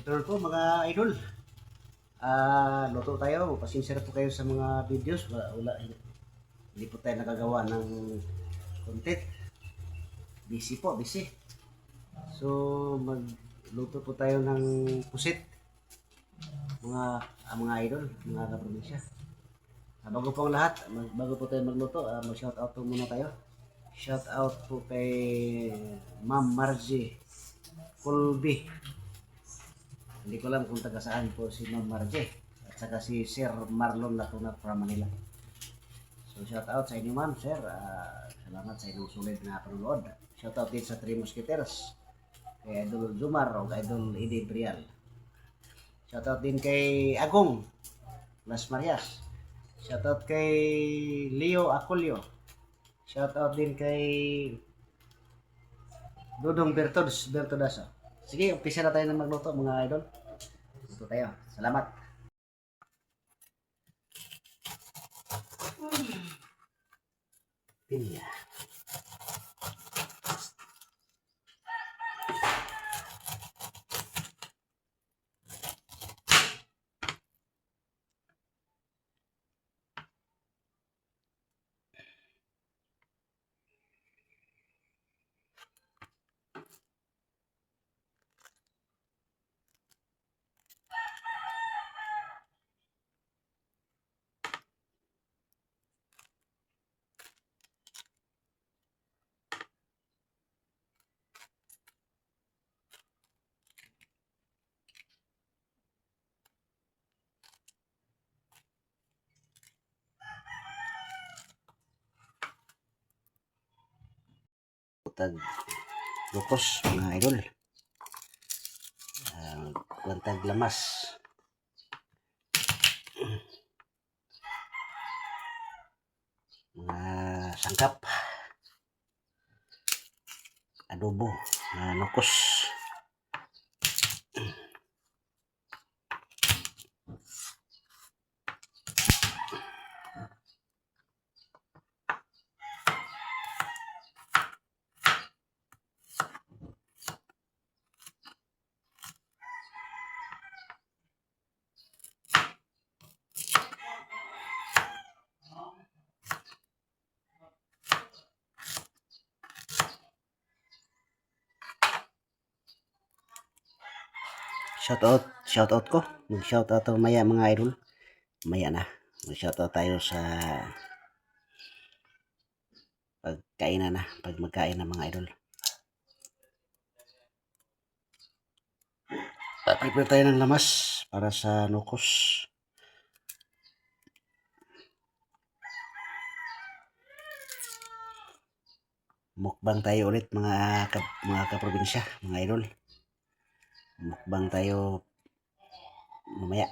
afternoon po mga idol. Luto tayo. Pasensya na po kayo sa mga videos. Hindi po tayo nakagawa ng content. Busy po, busy. So, magluto po tayo ng pusit. Mga idol, mga kaprobinsya. Bago po ang lahat, bago po tayo magluto, mag-shout out po muna tayo. Shout out po kay Ma'am Margie Colby. Hindi ko alam kung taga saan po si Ma'am Margie at saka si Sir Marlon Latuna from Manila. So shout out sa inyo ma'am, sir. Salamat sa inyong sulit na panonood. Shout out din sa Three Musketeers, kay Idol Zumar o Idol Eddie Brial. Shout out din kay Agong Las Marias. Shout out kay Leo Acolio. Shout out din kay Dudong Bertodaso. Sige, umpisa na tayo na magluto mga idol. Luto tayo. Salamat. Pinya. Butag lukos mga idol. Bantag lamas. Mga sangkap. Adobo na lukos. Shout out ko. Mag-shout out tayo maya mga idol. Maya na. Mag-shout out tayo sa pagkainan na. Pag magkain na mga idol. Prepare tayo ng lamas para sa nukos. Mukbang tayo ulit mga kaprobinsya, mga idol. Mukbang tayo mamaya.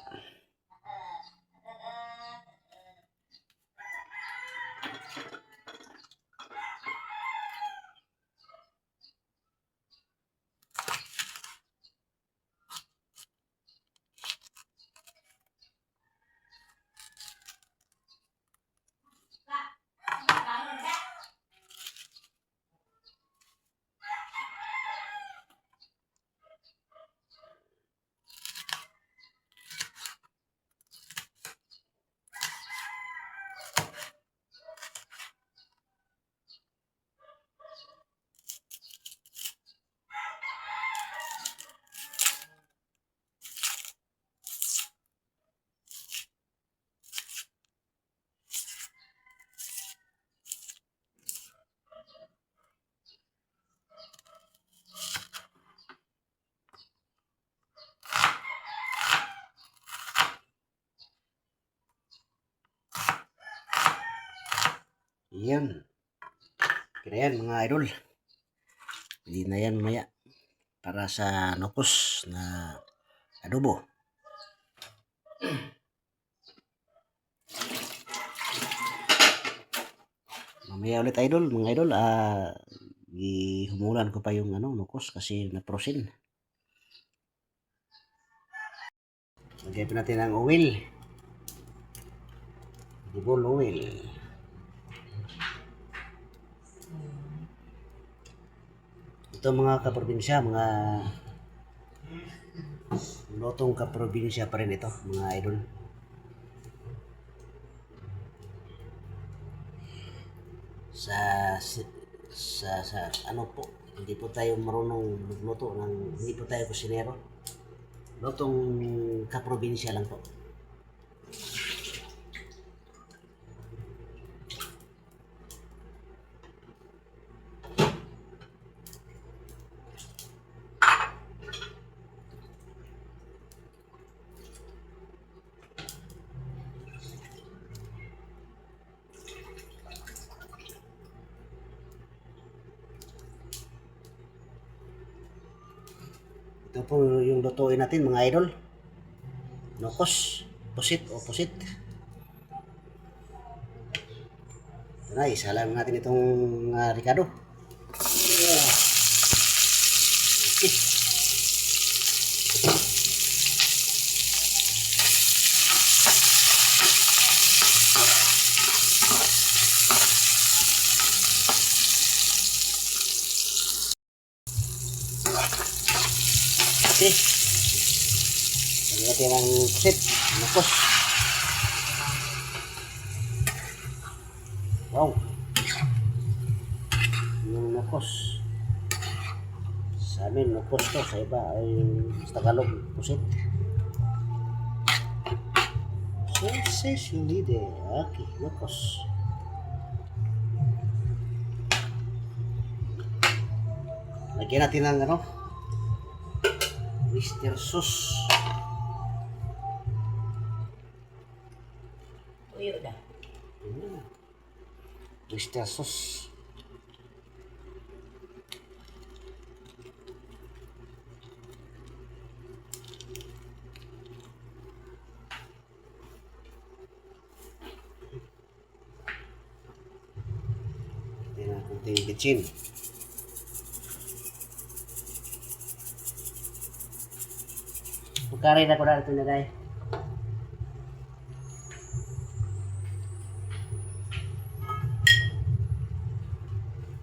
Yan. Kaya yan mga idol. Pwede na yan mamaya para sa nukos na adobo. Mamaya ulit idol, mga idol. Humulan ko pa yung nukos kasi naprosin. Lagyan pa natin ang oil. Edible oil. Ito mga kaprobinsya, mga Lutong kaprobinsya pa rin ito, mga idol. Sa ano po, hindi po tayo marunong magluto hindi po tayo kusinero. Lutong kaprobinsya lang po. Ito po yung lutuin natin, mga idol. Nokos, pusit o pusit. Ito na, isalang natin itong Ricardo. Okay. Okay. Lagyan natin ang pusit, nokos. Wow. Yung nokos. Sa amin, nokos to. Sa iba ay sa Tagalog, pusit. Session leader. Okay, nokos. Lagyan natin ng ano, Mr. Sauce. Tuyo na. Mr. Sauce. Tingnan natin konting bitchin. Pagkarin ako na ito na guys.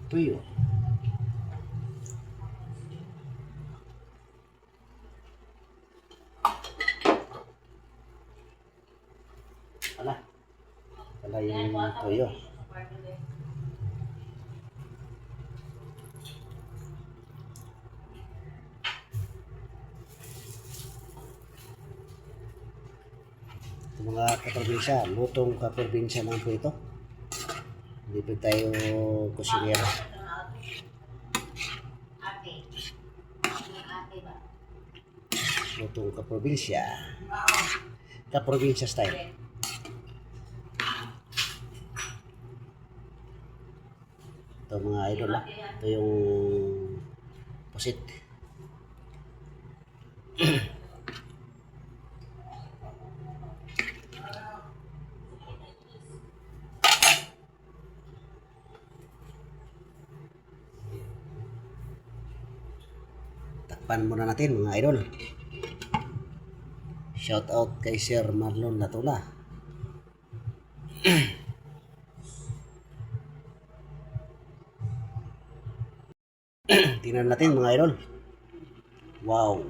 Tuyo. Wala yung tuyo. Mga kaprobinsya, lutong kaprobinsya lang po ito. Hindi po tayo kusinero. Lutong kaprobinsya. Kaprobinsya style. Ito mga idol lah. Ito yung pusit. Takpan muna natin mga idol. Shout out kay Sir Marlon Latula. Tingnan natin mga idol. Wow.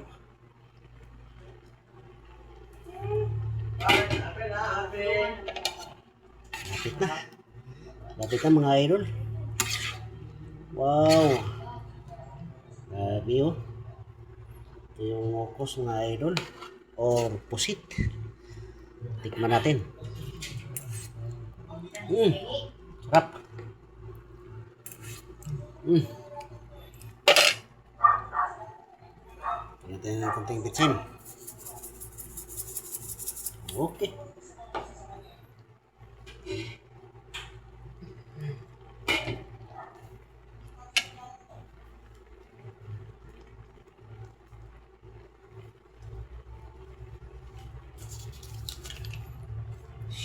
Lapit na. Lapit na mga idol. Wow. Grabe oh. Ito yung okos mga idol. Or pusit. Tikman natin. Sarap. Tingnan tayo ng konting bitsin. Okay.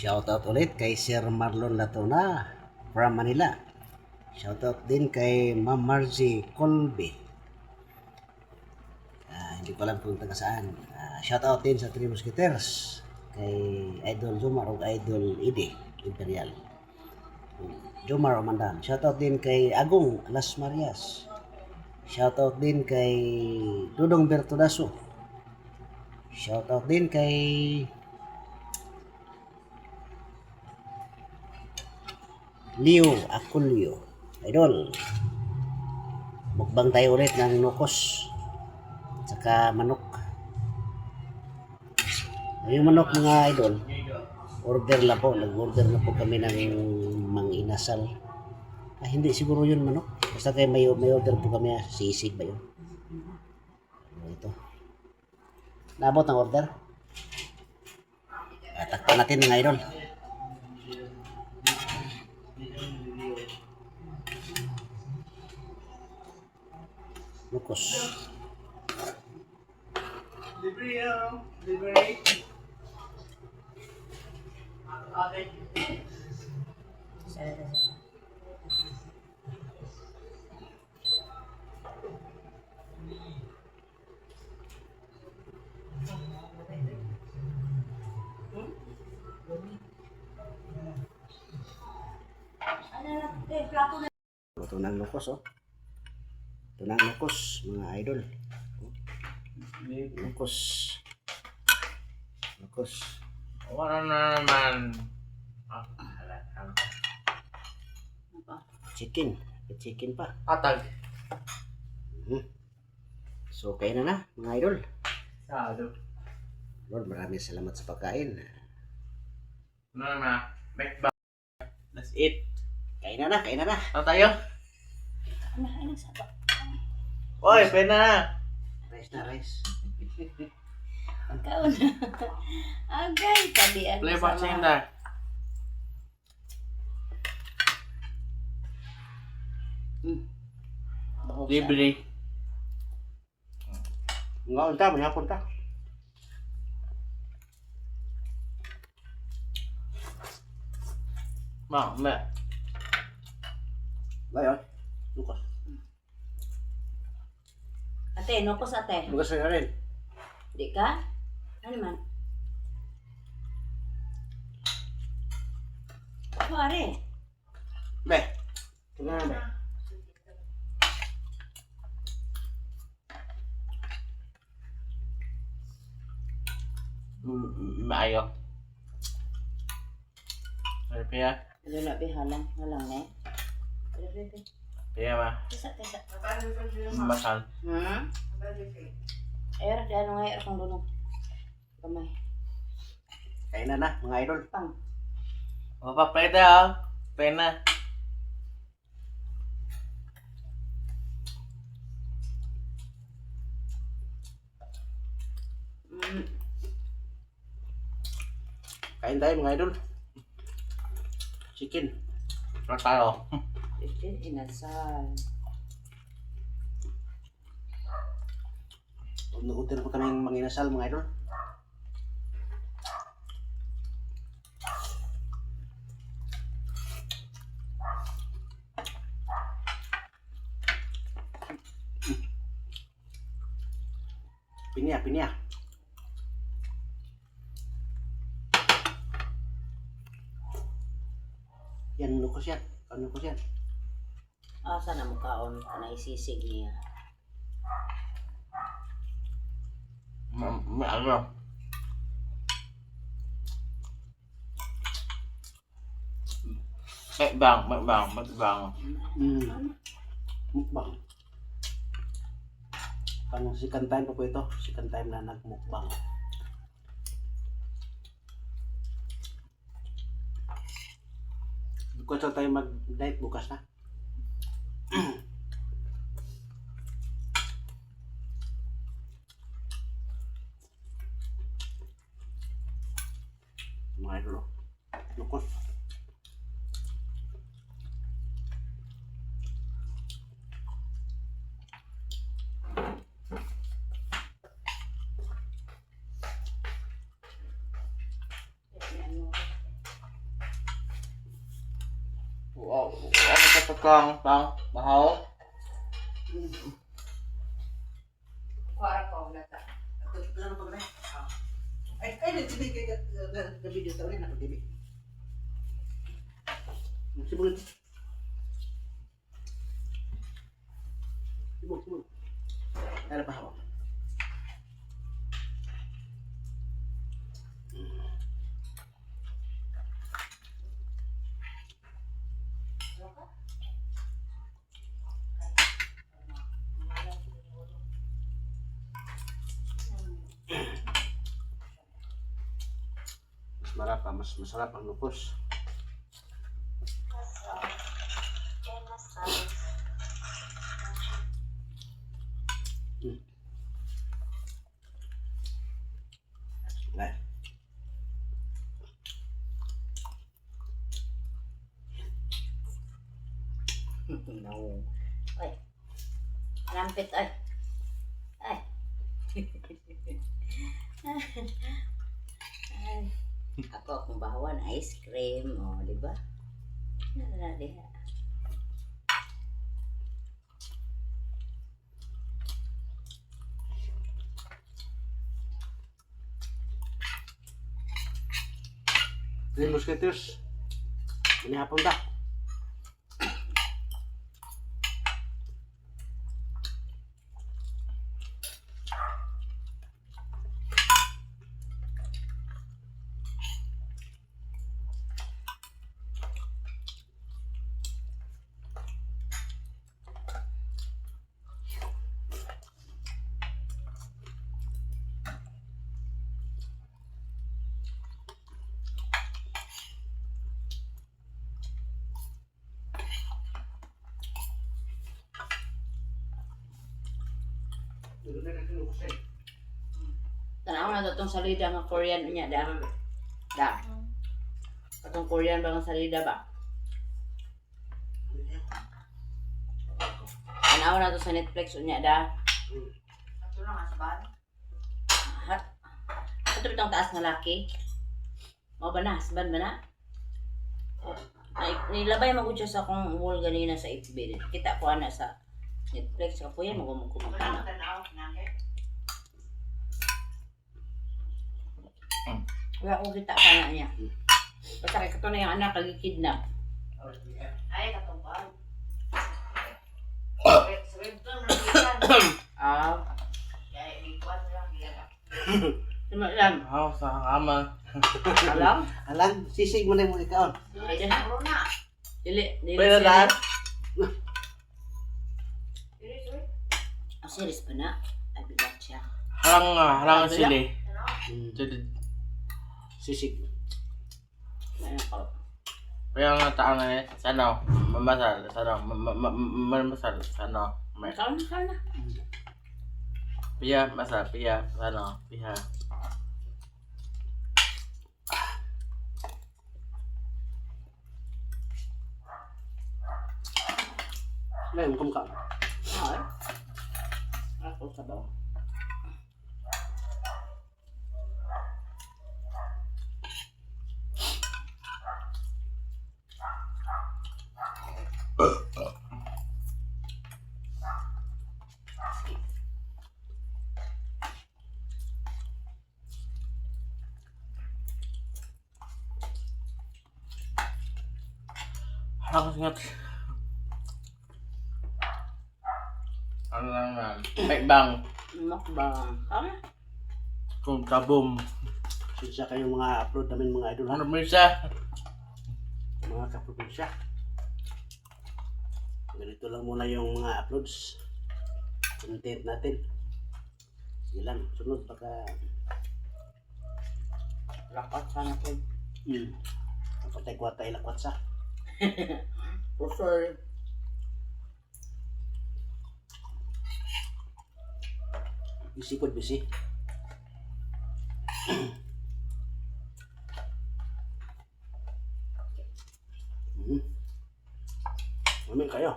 Shoutout ulit kay Sir Marlon Latuna from Manila. Shoutout din kay Ma'am Margie Colby. Hindi ko alam kung taga saan. Shoutout din sa Three Musketeers. Kay Idol Jomar o Idol Ide Imperial. Jomar Omandan. Shoutout din kay Agong Las Marias. Shoutout din kay Dudong Bertudaso. Shout out din kay Leo Aculio. Idol. Mukbang tayo ulit ng nukos. Saka manok. Yung manok mga idol, order lang po. Nag-order na po kami ng manginasal. Hindi siguro yun manok. Basta kayo may order po kami. Sisig ba yun? Ito. Naabot ang order. Takpan natin mga idol. Lukos. Libre. Okay. Ito na ang lukos, oh. Ito na ang lukos, mga idol. Lukos. Lukos. Wala na naman. Chicken. May chicken pa. Atag. So, kain na mga idol. Sado. Lord, maraming salamat sa pagkain. Ano na? Make back. That's it. Kain na. Ano tayo? Oy, pwede na. Rice. Ikaw na. Agay, tabian Play back sa hinda. Libre. Nga, unta, mayapon ta. Ma. Bayon. Lukos. Ate, nukos ate. Lukos na rin. Di ka? Ano man? Pare. Be. Ito na, be. Maayo. Ay, piya. Ano na be, halang eh. Piya ba? Tisa. Masal. Ayun, di ano nga akong dunong. Kamay. Kain na mga idol. Pang. O pa, pwede oh. Pena. Kain tayo mga idol. Chicken. Ano tayo? Chicken inasal. Nag-order pa kami ng manginasal mga idol. Pinya. Yan, lukos yan. Ano lukos yan? Asa na mukhaon ka na isisig niya. Ano? Mukbang. Mukbang. Pang second time pa po ito. Second time na nagmukbang. Bukas na tayo mag-diet bukas na. Mga idol. Lukos. Wow. Ano ka tukang pang bahaw? Kuwara ko na ta. Ay, TV ka video tayo na TV. Sibol. Ano pa hawak? mas masarap ang lupos. Hmm. Right. No. Ay. Lampit ay. Ay. Ay. Ako akong bahawan ice cream, oh, di ba? Nala diha. Three Musketeers. Manihapon ta. Tanaw na to tong salida nga Korean niya da. Da. Atong Korean ba nga salida ba? Tanaw na to sa Netflix unya da. Ato lang asban. Hat. Ato bitong taas nga laki. Mao ba na asban ba na? Ay, nilabay magud siya sa akong wall ganina sa FB. Kita ko ana sa Netflix ako yan magkumagana. Wala ko kita ka na niya. Basta kay kato na yung anak kagikidnap. Ay, katungkal. Ah. Sima lang. Ako sa kama. Alam? Alang, sisig mo na yung ikaon. Ay, dili. Pwede na? Ang serious pa na. Ay, bigat siya. Harang sili. Jadi, Sisig. Ayun ko. kaya nga taan na eh. Sana, mamasal. Sana, mamasal. Sana, may. Ikaw na. Piya, masal. Piya, sana, piya. Ngayon, kumka. Ay. Ako sa bawa. Harang singat. Ano lang yan? Baikbang. Mukbang. Kama? Kung kabum. Sinsya kayong mga upload namin mga idol ha. Ano mo siya? Mga kaprobinsya. Ganito lang muna yung mga uploads. Content natin. Sige lang, sunod baka Lakat sana ko. patay-kwatay lakwat sa. For sure. Busy po, busy. Amin kayo.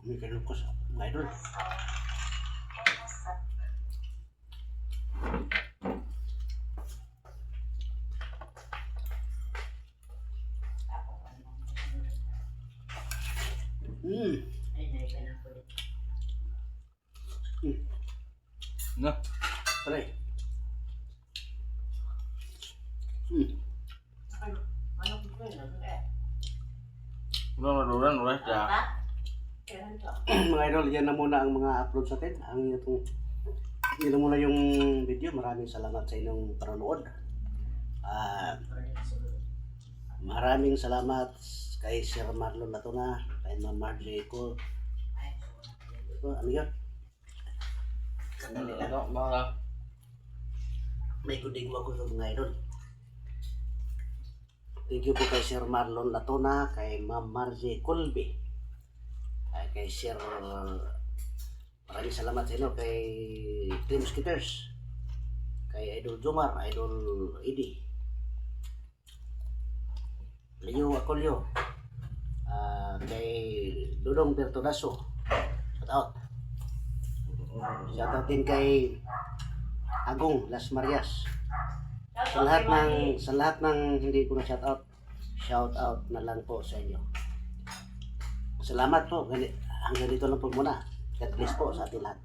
Amin kayo ko sa mga idol. Ay, naikan ako dito. No? Try. Ano ko yun? Ulan udah dah. Mga idol, yan na muna ang mga upload sa atin. Yan na muna yung video. Maraming salamat sa inyong panonood. Maraming salamat kay Sir Marlon Latuna, kay Ma'am Margie ko. Ano yun? Ano malah. May kudig mo ako mga idol. Thank you po kay Sir Marlon Latona, kay Ma'am Margie Colby, kay Sir maraming salamat sa inyo, kay Three Musketeers, kay Idol Jomar, Idol Idi, Leo Acolio, kay Dudong Bertodaso, shout out. Shout out din kay Agong Las Marias. Sa lahat ng hindi ko na shout out na lang po sa inyo. Salamat po. Hanggang dito lang po muna. God bless po sa ating lahat.